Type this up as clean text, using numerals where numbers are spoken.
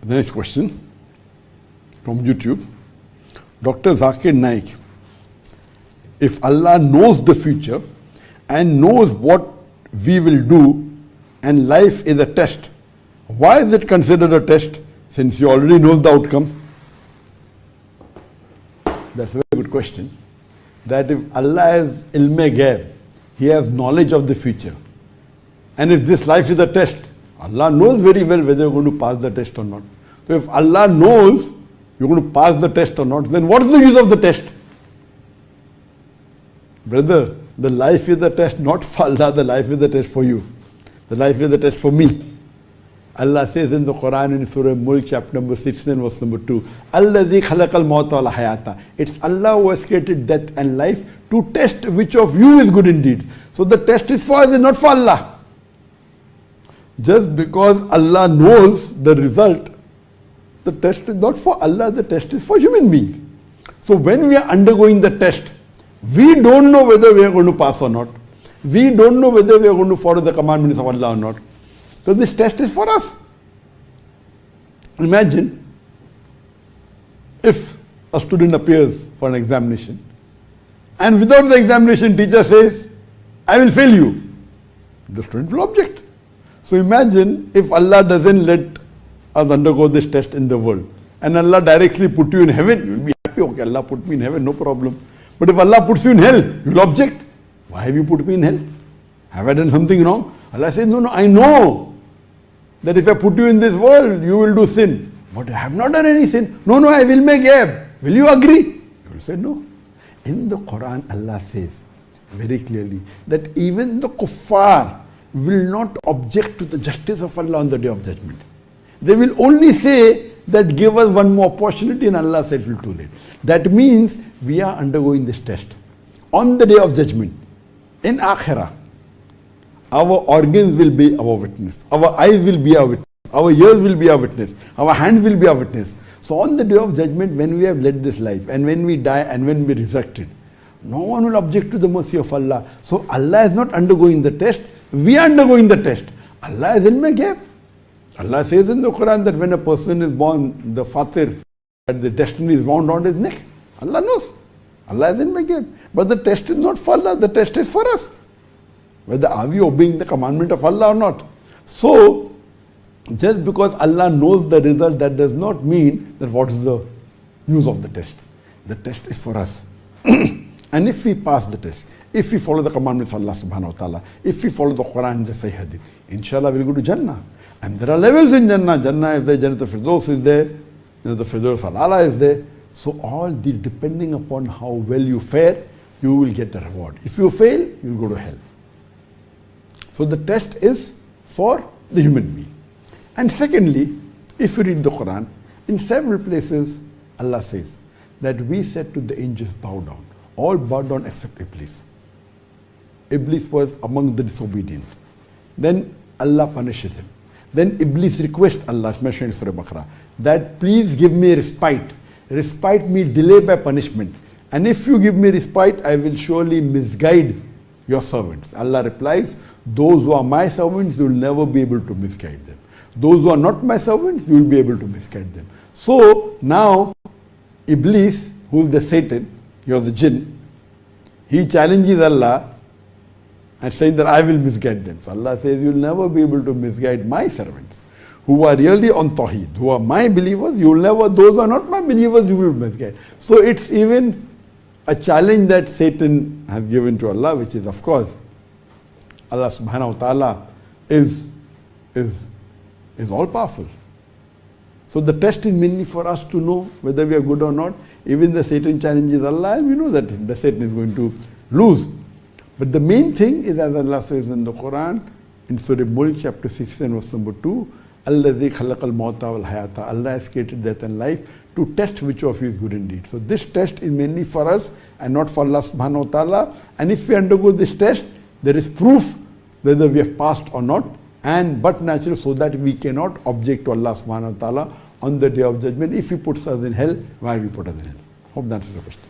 The next question from YouTube. Dr. Zakir Naik. If Allah knows the future and knows what we will do and life is a test, why is it considered a test since He already knows the outcome? That's a very good question. That if Allah is ilm-e ghaib, He has knowledge of the future. And if this life is a test, Allah knows very well whether you're going to pass the test or not. So if Allah knows you're going to pass the test or not, then what is the use of the test? Brother, the life is a test not for Allah, the life is a test for you. The life is a test for me. Allah says in the Quran in Surah Mulk chapter number 16 verse number 2, Alladhi khalaqal mawta wal hayata. It's Allah who has created death and life to test which of you is good indeed. So the test is for us and not for Allah. Just because Allah knows the result, the test is not for Allah, the test is for human beings. So when we are undergoing the test, we don't know whether we are going to pass or not. We don't know whether we are going to follow the commandments of Allah or not. So this test is for us. Imagine if a student appears for an examination and without the examination teacher says, I will fail you. The student will object. So imagine if Allah doesn't let us undergo this test in the world and Allah directly put you in heaven, you will be happy, okay, Allah put me in heaven, no problem. But if Allah puts you in hell, you will object. Why have you put me in hell? Have I done something wrong? Allah says, no, I know that if I put you in this world, you will do sin. But I have not done any sin. No, I will make ghaib. Will you agree? You will say no. In the Quran, Allah says very clearly that even the kuffar will not object to the justice of Allah on the day of judgment. They will only say that give us one more opportunity, and Allah said it will too late. That means we are undergoing this test. On the day of judgment, in Akhirah, our organs will be our witness. Our eyes will be our witness. Our ears will be our witness. Our hands will be our witness. So on the day of judgment, when we have led this life and when we die and when we resurrected, no one will object to the mercy of Allah. So Allah is not undergoing the test. We are undergoing the test. Allah is in my gap. Allah says in the Quran that when a person is born, the fatir, that the destiny is wound around his neck. Allah knows. Allah is in my gap. But the test is not for Allah. The test is for us. Whether are we obeying the commandment of Allah or not. So, just because Allah knows the result, that does not mean that what is the use of the test. The test is for us. And if we pass the test, if we follow the commandments of Allah subhanahu wa ta'ala, if we follow the Quran and the Sahih Hadith, inshallah we'll go to Jannah. And there are levels in Jannah. Jannah is there, Jannah al-Firdaus is there, Jannah al-Firdaus al-Ala is there. So all these, depending upon how well you fare, you will get a reward. If you fail, you will go to hell. So the test is for the human being. And secondly, if you read the Quran, in several places Allah says that we said to the angels, bow down. All bow down except Iblis. Iblis was among the disobedient. Then Allah punishes him. Then Iblis requests Allah, mentioned in Surah Baqarah, that please give me respite. Respite means delay by punishment. And if you give me respite, I will surely misguide your servants. Allah replies, those who are my servants, you will never be able to misguide them. Those who are not my servants, you will be able to misguide them. So now Iblis, who is the Satan, you are the jinn, he challenges Allah and saying that I will misguide them. So Allah says, you will never be able to misguide my servants who are really on Tawheed, who are my believers. You will never, those who are not my believers, you will misguide. So it's even a challenge that Satan has given to Allah, which is, of course, Allah subhanahu wa ta'ala is all powerful. So the test is mainly for us to know whether we are good or not. Even the Satan challenges Allah, and we know that the Satan is going to lose. But the main thing is, as Allah says in the Quran, in Surah Mulk chapter 16 verse number 2, Alladhi khalaqal mawta wal hayata. Allah has created death and life to test which of you is good indeed. So this test is mainly for us and not for Allah subhanahu wa ta'ala. And if we undergo this test, there is proof whether we have passed or not, but natural, so that we cannot object to Allah subhanahu wa ta'ala on the day of judgment. If He puts us in hell, why He put us in hell? Hope that answers the question.